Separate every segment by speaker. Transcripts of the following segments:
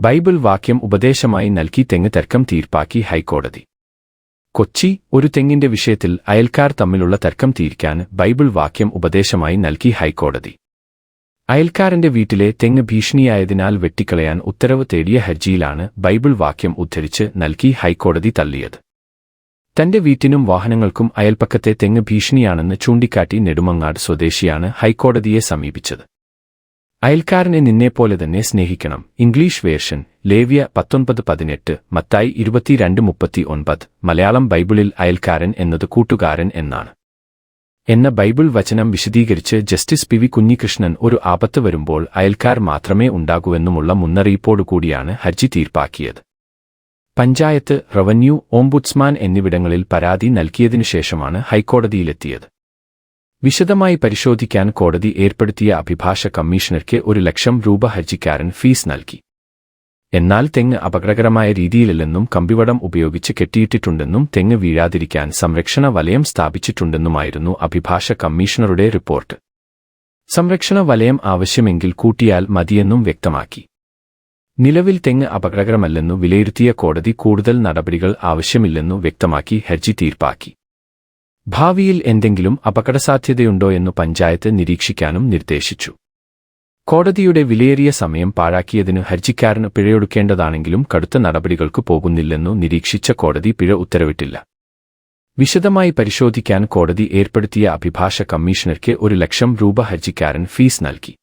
Speaker 1: Bible വാക്യം ഉപദേശമായി നൽകി തെങ്ങ് തർക്കം തീർപ്പാക്കി ഹൈക്കോടതി. കൊച്ചി. ഒരു തെങ്ങിന്റെ വിഷയത്തിൽ അയൽക്കാർ തമ്മിലുള്ള തർക്കം തീർക്കാൻ ബൈബിൾ വാക്യം ഉപദേശമായി നൽകി ഹൈക്കോടതി. അയൽക്കാരന്റെ വീട്ടിലെ തെങ്ങ് ഭീഷണിയായതിനാൽ വെട്ടിക്കളയാൻ ഉത്തരവ് തേടിയ ഹർജിയിലാണ് ബൈബിൾ വാക്യം ഉദ്ധരിച്ച് നൽകി ഹൈക്കോടതി തള്ളിയത്. തന്റെ വീട്ടിനും വാഹനങ്ങൾക്കും അയൽപ്പക്കത്തെ തെങ്ങ് ഭീഷണിയാണെന്ന് ചൂണ്ടിക്കാട്ടി നെടുമങ്ങാട് സ്വദേശിയാണ് ഹൈക്കോടതിയെ സമീപിച്ചത്. അയൽക്കാരനെ നിന്നെപ്പോലെ തന്നെ സ്നേഹിക്കണം. ഇംഗ്ലീഷ് വേർഷൻ ലേവ്യ 19:18, മത്തായി 22:39. മലയാളം ബൈബിളിൽ അയൽക്കാരൻ എന്നത് കൂട്ടുകാരൻ എന്നാണ്. എന്ന ബൈബിൾ വചനം വിശദീകരിച്ച് ജസ്റ്റിസ് പി. വി. കുഞ്ഞികൃഷ്ണൻ ഒരു ആപത്ത് വരുമ്പോൾ അയൽക്കാർ മാത്രമേ ഉണ്ടാകൂവെന്നുമുള്ള മുന്നറിയിപ്പോടുകൂടിയാണ് ഹർജി തീർപ്പാക്കിയത്. പഞ്ചായത്ത്, റവന്യൂ, ഓംബുഡ്സ്മാൻ എന്നിവിടങ്ങളിൽ പരാതി നൽകിയതിനുശേഷമാണ് ഹൈക്കോടതിയിലെത്തിയത്. വിശദമായി പരിശോധിക്കാൻ കോടതി ഏർപ്പെടുത്തിയ അഭിഭാഷ കമ്മീഷണർക്ക് 1,00,000 രൂപ ഹർജിക്കാരൻ ഫീസ് നൽകി. എന്നാൽ തെങ്ങ് അപകടകരമായ രീതിയിലല്ലെന്നും കമ്പിവടം ഉപയോഗിച്ച് കെട്ടിയിട്ടിട്ടുണ്ടെന്നും തെങ്ങ് വീഴാതിരിക്കാൻ സംരക്ഷണ വലയം സ്ഥാപിച്ചിട്ടുണ്ടെന്നുമായിരുന്നു അഭിഭാഷ കമ്മീഷണറുടെ റിപ്പോർട്ട്. സംരക്ഷണ വലയം ആവശ്യമെങ്കിൽ കൂട്ടിയാൽ മതിയെന്നും വ്യക്തമാക്കി. നിലവിൽ തെങ്ങ് അപകടകരമല്ലെന്നു വിലയിരുത്തിയ കോടതി കൂടുതൽ നടപടികൾ ആവശ്യമില്ലെന്നു വ്യക്തമാക്കി ഹർജി തീർപ്പാക്കി. ഭാവിയിൽ എന്തെങ്കിലും അപകടസാധ്യതയുണ്ടോയെന്നു പഞ്ചായത്ത് നിരീക്ഷിക്കാനും നിർദ്ദേശിച്ചു. കോടതിയുടെ വിലയേറിയ സമയം പാഴാക്കിയതിനു ഹർജിക്കാരന് പിഴയൊടുക്കേണ്ടതാണെങ്കിലും കടുത്ത നടപടികൾക്കു പോകുന്നില്ലെന്നു നിരീക്ഷിച്ച കോടതി പിഴ ഉത്തരവിട്ടില്ല. വിശദമായി പരിശോധിക്കാൻ കോടതി ഏർപ്പെടുത്തിയ അഭിഭാഷ കമ്മീഷണർക്ക് 1,00,000 രൂപ ഹർജിക്കാരൻ ഫീസ് നൽകി.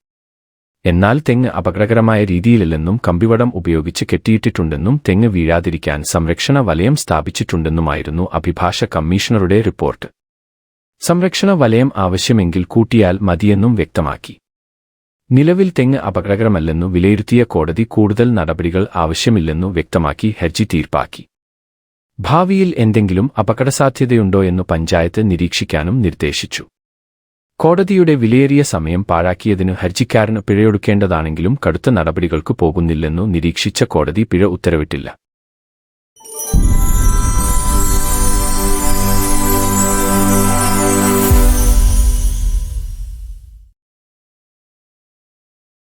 Speaker 1: എന്നാൽ തെങ്ങ് അപകടകരമായ രീതിയിലല്ലെന്നും കമ്പിവടം ഉപയോഗിച്ച് കെട്ടിയിട്ടിട്ടുണ്ടെന്നും തെങ്ങ് വീഴാതിരിക്കാൻ സംരക്ഷണ വലയം സ്ഥാപിച്ചിട്ടുണ്ടെന്നുമായിരുന്നു അഭിഭാഷ കമ്മീഷണറുടെ റിപ്പോർട്ട്. സംരക്ഷണ വലയം ആവശ്യമെങ്കിൽ കൂട്ടിയാൽ മതിയെന്നും വ്യക്തമാക്കി. നിലവിൽ തെങ്ങ് അപകടകരമല്ലെന്നു വിലയിരുത്തിയ കോടതി കൂടുതൽ നടപടികൾ ആവശ്യമില്ലെന്നു വ്യക്തമാക്കി ഹർജി തീർപ്പാക്കി. ഭാവിയിൽ എന്തെങ്കിലും അപകടസാധ്യതയുണ്ടോയെന്നു പഞ്ചായത്ത് നിരീക്ഷിക്കാനും നിർദ്ദേശിച്ചു. കോടതിയുടെ വിലയേറിയ സമയം പാഴാക്കിയതിനു ഹർജിക്കാരന് പിഴയൊടുക്കേണ്ടതാണെങ്കിലും കടുത്ത നടപടികൾക്കു പോകുന്നില്ലെന്നു നിരീക്ഷിച്ച കോടതി പിഴ ഉത്തരവിട്ടില്ല.